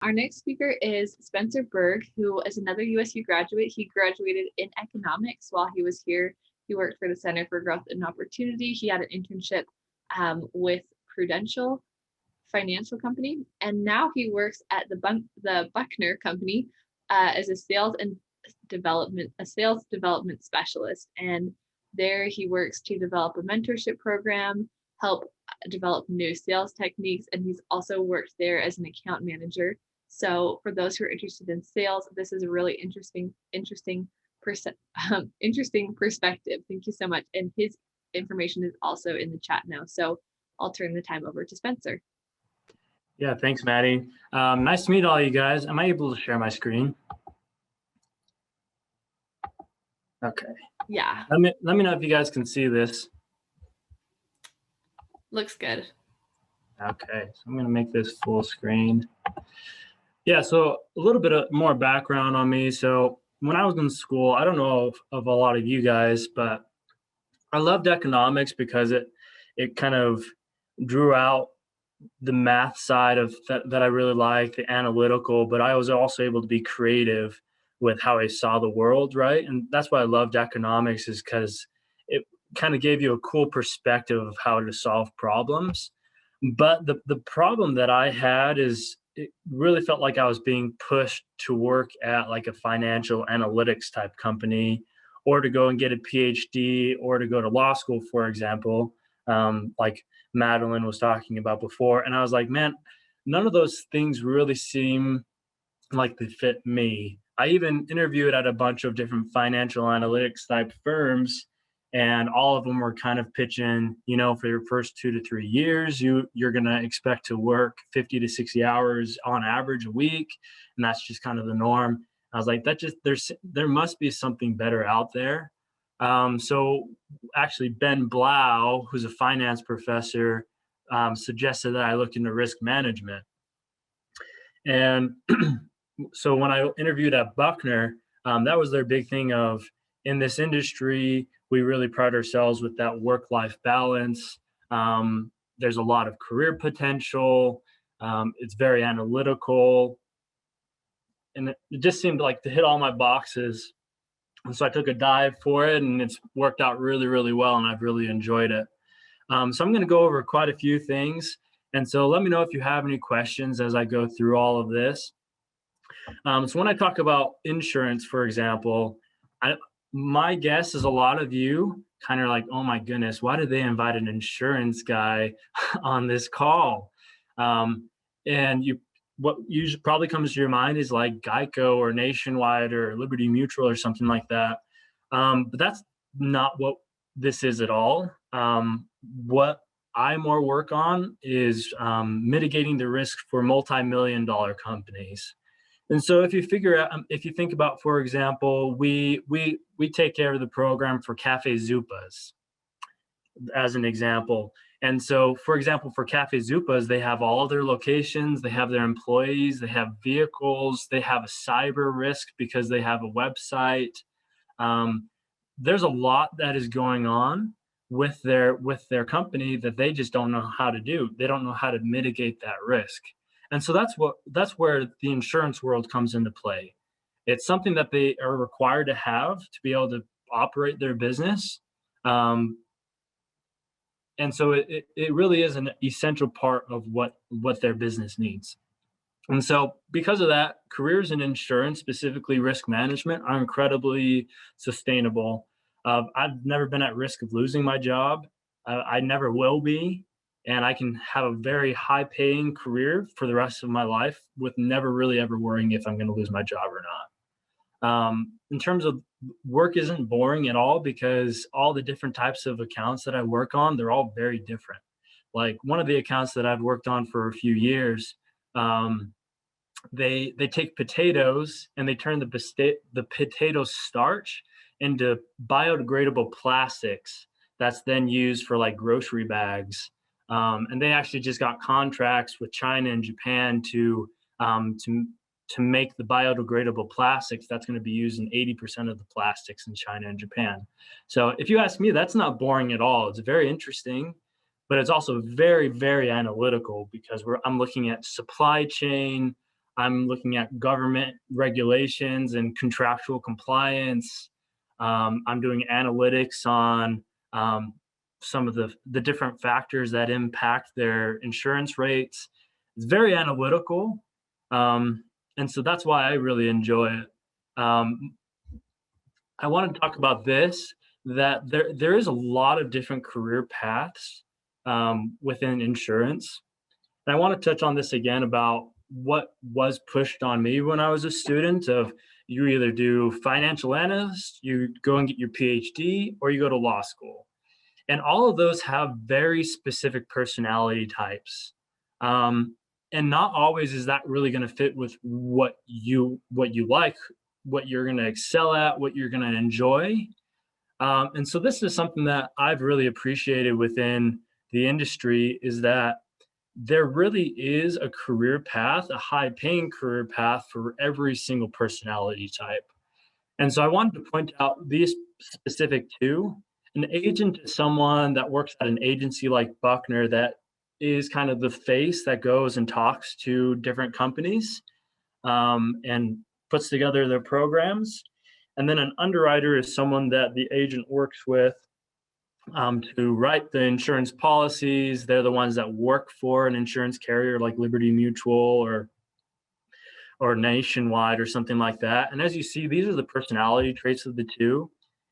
Our next speaker is Spencer Berg, who is another USU graduate. He graduated in economics while he was here. He worked for the Center for Growth and Opportunity. He had an internship with Prudential Financial Company, and now he works at the Buckner company as a sales development specialist. And there he works to develop a mentorship program, help develop new sales techniques, and he's also worked there as an account manager. So for those who are interested in sales, this is a really interesting perspective. Thank you so much. And his information is also in the chat now. So I'll turn the time over to Spencer. Yeah, thanks, Maddie. Nice to meet all you guys. Am I able to share my screen? Okay. Yeah. Let me know if you guys can see this. Looks good. Okay, so I'm gonna make this full screen. Yeah, so a little bit more background on me. So when I was in school, I don't know of a lot of you guys, but I loved economics because it kind of drew out the math side of that I really like, the analytical, but I was also able to be creative with how I saw the world, right? And that's why I loved economics, is because it kind of gave you a cool perspective of how to solve problems. But the problem that I had is it really felt like I was being pushed to work at like a financial analytics type company, or to go and get a PhD, or to go to law school, for example, like Madeline was talking about before. And I was like, man, none of those things really seem like they fit me. I even interviewed at a bunch of different financial analytics type firms, and all of them were kind of pitching, for your first 2 to 3 years, you're going to expect to work 50 to 60 hours on average a week. And that's just kind of the norm. I was like, there must be something better out there. So actually Ben Blau, who's a finance professor, suggested that I look into risk management. And so when I interviewed at Buckner, that was their big thing of, in this industry, we really pride ourselves with that work-life balance. There's a lot of career potential. It's very analytical. And it just seemed like to hit all my boxes. And so I took a dive for it, and it's worked out really, really well, and I've really enjoyed it. So I'm going to go over quite a few things. And so let me know if you have any questions as I go through all of this. So when I talk about insurance, for example, my guess is a lot of you kind of like, oh my goodness, why did they invite an insurance guy on this call? And what usually probably comes to your mind is like Geico or Nationwide or Liberty Mutual or something like that. But that's not what this is at all. What I more work on is mitigating the risk for multi-million-dollar companies. And so if you think about, for example, we take care of the program for Cafe Zupas, as an example. And so, for example, for Cafe Zupas, they have all of their locations, they have their employees, they have vehicles, they have a cyber risk because they have a website. There's a lot that is going on with their company that they just don't know how to do. They don't know how to mitigate that risk. And so that's where the insurance world comes into play. It's something that they are required to have to be able to operate their business. And so it really is an essential part of what their business needs. And so because of that, careers in insurance, specifically risk management, are incredibly sustainable. I've never been at risk of losing my job. I never will be. And I can have a very high paying career for the rest of my life with never really ever worrying if I'm going to lose my job or not. In terms of work, isn't boring at all, because all the different types of accounts that I work on, they're all very different. Like one of the accounts that I've worked on for a few years, they take potatoes and they turn the potato starch into biodegradable plastics that's then used for like grocery bags. And they actually just got contracts with China and Japan to make the biodegradable plastics that's going to be used in 80% of the plastics in China and Japan. So if you ask me, that's not boring at all. It's very interesting, but it's also very, very analytical, because I'm looking at supply chain. I'm looking at government regulations and contractual compliance. I'm doing analytics on some of the different factors that impact their insurance rates. It's very analytical. And so that's why I really enjoy it. Um, I want to talk about this, that there is a lot of different career paths within insurance. And I want to touch on this again about what was pushed on me when I was a student of you either do financial analyst, you go and get your PhD, or you go to law school. And all of those have very specific personality types. Um, and not always is that really going to fit with what you like, what you're going to excel at, what you're going to enjoy. And so this is something that I've really appreciated within the industry, is that there really is a career path, a high paying career path for every single personality type. And so I wanted to point out these specific two. An agent is someone that works at an agency like Buckner that is kind of the face that goes and talks to different companies and puts together their programs. And then an underwriter is someone that the agent works with to write the insurance policies. They're the ones that work for an insurance carrier like Liberty Mutual or Nationwide or something like that. And as you see, these are the personality traits of the two.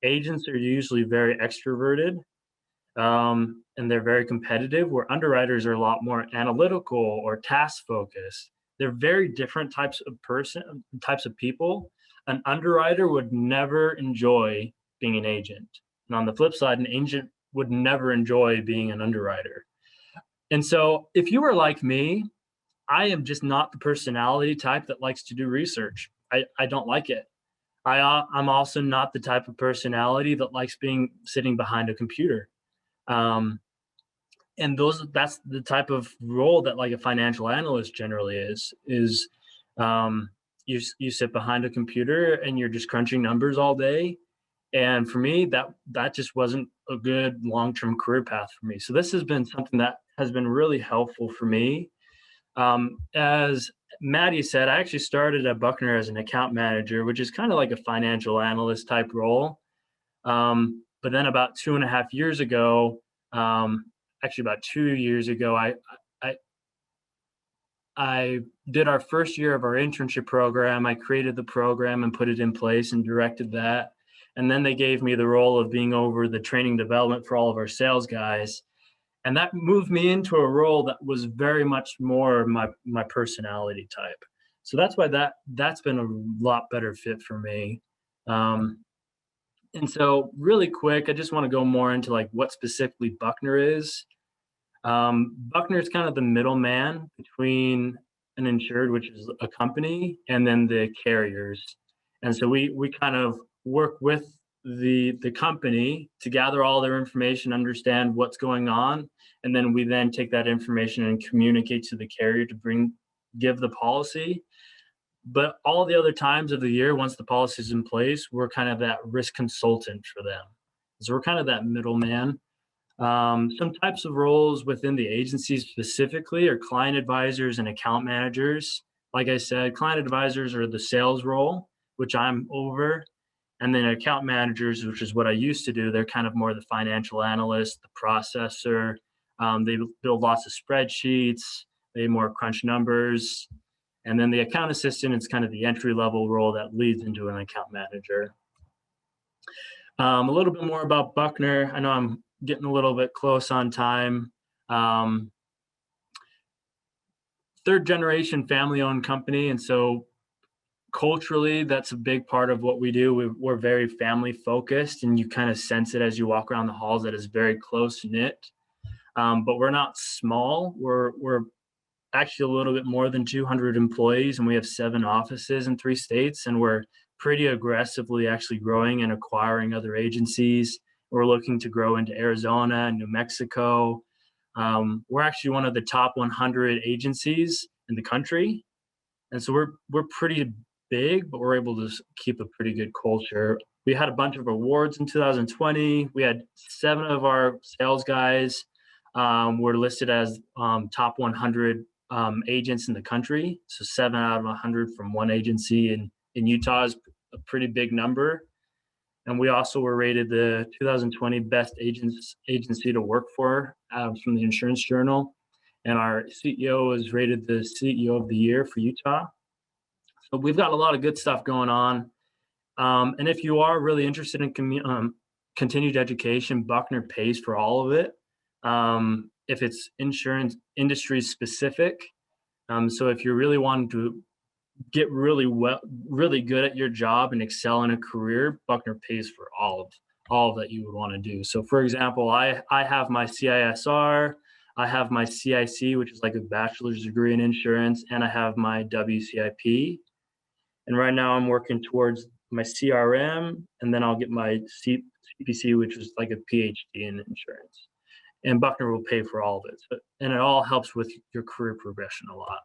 Agents are usually very extroverted and they're very competitive, where underwriters are a lot more analytical or task focused. They're very different types of people. An underwriter would never enjoy being an agent. And on the flip side, an agent would never enjoy being an underwriter. And so if you were like me, I am just not the personality type that likes to do research. I don't like it. I'm also not the type of personality that likes sitting behind a computer. Um, and that's the type of role that like a financial analyst generally is you sit behind a computer and you're just crunching numbers all day. And for me, that just wasn't a good long-term career path for me. So this has been something that has been really helpful for me. As Maddie said, I actually started at Buckner as an account manager, which is kind of like a financial analyst type role. But then about 2.5 years ago, actually about 2 years ago, I I did our first year of our internship program. I created the program and put it in place and directed that. And then they gave me the role of being over the training development for all of our sales guys. And that moved me into a role that was very much more my personality type. So that's why that's been a lot better fit for me. Um, and so really quick, I just want to go more into like what specifically Buckner is. Buckner is kind of the middleman between an insured, which is a company, and then the carriers. And so we kind of work with the company to gather all their information, understand what's going on, and then we then take that information and communicate to the carrier to give the policy. But all the other times of the year, once the policy is in place, we're kind of that risk consultant for them. So we're kind of that middleman. Some types of roles within the agency specifically are client advisors and account managers. Like I said, client advisors are the sales role, which I'm over. And then account managers, which is what I used to do, they're kind of more the financial analyst, the processor. They build lots of spreadsheets, they more crunch numbers. And then the account assistant is kind of the entry level role that leads into an account manager. A little bit more about Buckner. I know I'm getting a little bit close on time. Third generation family owned company. And so culturally, that's a big part of what we do. We're very family focused, and you kind of sense it as you walk around the halls that it's very close knit. But we're not small. We're actually a little bit more than 200 employees, and we have 7 offices in 3 states, and we're pretty aggressively actually growing and acquiring other agencies. We're looking to grow into Arizona and New Mexico. We're actually one of the top 100 agencies in the country. And so we're pretty big, but we're able to keep a pretty good culture. We had a bunch of awards in 2020. We had 7 of our sales guys were listed as top 100 agents in the country. So 7 out of 100 from one agency in Utah is a pretty big number. And we also were rated the 2020 best agency to work for from the Insurance Journal. And our CEO was rated the CEO of the year for Utah. So we've got a lot of good stuff going on. And if you are really interested in continued education, Buckner pays for all of it. If it's insurance industry specific. So if you're really wanting to get really good at your job and excel in a career, Buckner pays for all of that you would want to do. So for example, I have my CISR, I have my CIC, which is like a bachelor's degree in insurance, and I have my WCIP. And right now I'm working towards my CRM, and then I'll get my CPC, which is like a PhD in insurance. And Buckner will pay for all of it. And it all helps with your career progression a lot.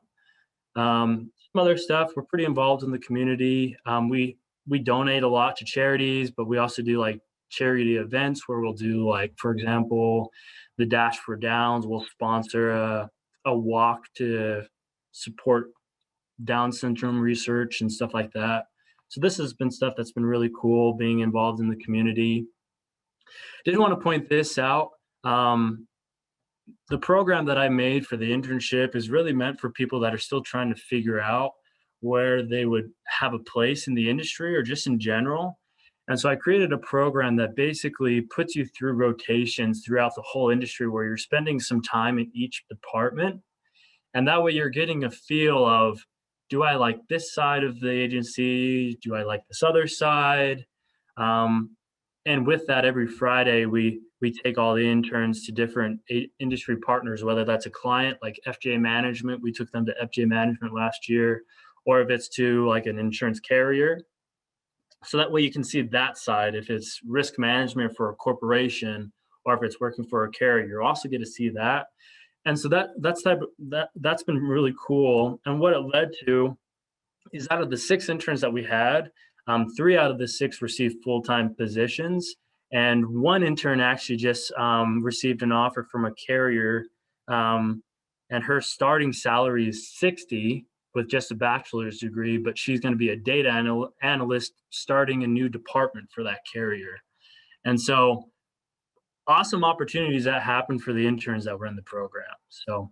Some other stuff, we're pretty involved in the community. We donate a lot to charities, but we also do like charity events where we'll do, like, for example, the Dash for Downs. We'll sponsor a walk to support Down syndrome research and stuff like that. So this has been stuff that's been really cool, being involved in the community. Didn't want to point this out. The program that I made for the internship is really meant for people that are still trying to figure out where they would have a place in the industry or just in general. And so I created a program that basically puts you through rotations throughout the whole industry where you're spending some time in each department. And that way you're getting a feel of, do I like this side of the agency? Do I like this other side? And with that, every Friday, we take all the interns to different industry partners, whether that's a client like FJ Management. We took them to FJ Management last year, or if it's to like an insurance carrier. So that way you can see that side, if it's risk management for a corporation, or if it's working for a carrier, you also get to see that. And so that's been really cool. And what it led to is, out of the 6 interns that we had, 3 out of the 6 received full-time positions, and 1 intern actually just received an offer from a carrier, and her starting salary is $60 with just a bachelor's degree, but she's going to be a data analyst starting a new department for that carrier. And so awesome opportunities that happen for the interns that were in the program. So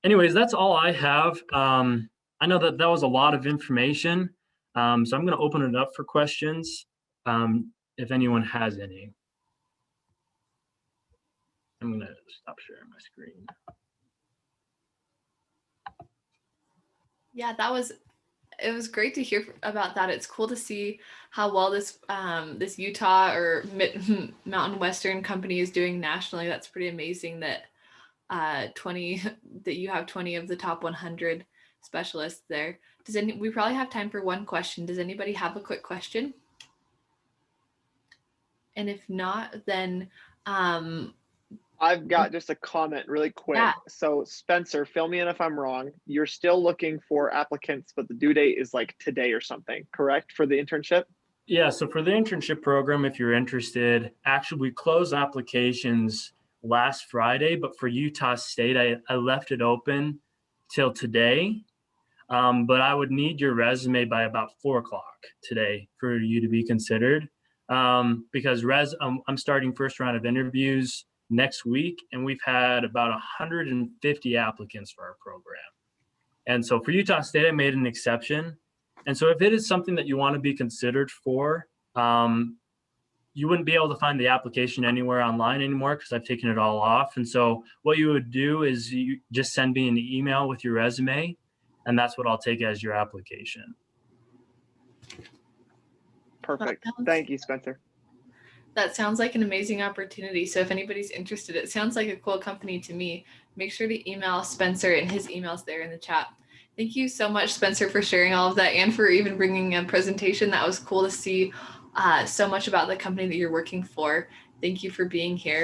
anyways, that's all I have. I know that was a lot of information. So I'm going to open it up for questions if anyone has any. I'm going to stop sharing my screen. Yeah, it was great to hear about that. It's cool to see how well this Utah or Mountain Western company is doing nationally. That's pretty amazing that that you have 20 of the top 100 specialists there. We probably have time for one question. Does anybody have a quick question? And if not, then I've got just a comment really quick. Yeah. So Spencer, fill me in if I'm wrong. You're still looking for applicants, but the due date is like today or something, correct, for the internship? Yeah, so for the internship program, if you're interested, actually we closed applications last Friday, but for Utah State, I left it open till today. But I would need your resume by about 4:00 today for you to be considered, because I'm starting first round of interviews next week, and we've had about 150 applicants for our program. And so for Utah State, I made an exception. And so if it is something that you want to be considered for, you wouldn't be able to find the application anywhere online anymore because I've taken it all off. And so what you would do is you just send me an email with your resume, and that's what I'll take as your application. Perfect. Thank you, Spencer. That sounds like an amazing opportunity. So if anybody's interested, it sounds like a cool company to me. Make sure to email Spencer, and his email's there in the chat. Thank you so much, Spencer, for sharing all of that and for even bringing a presentation. That was cool to see so much about the company that you're working for. Thank you for being here.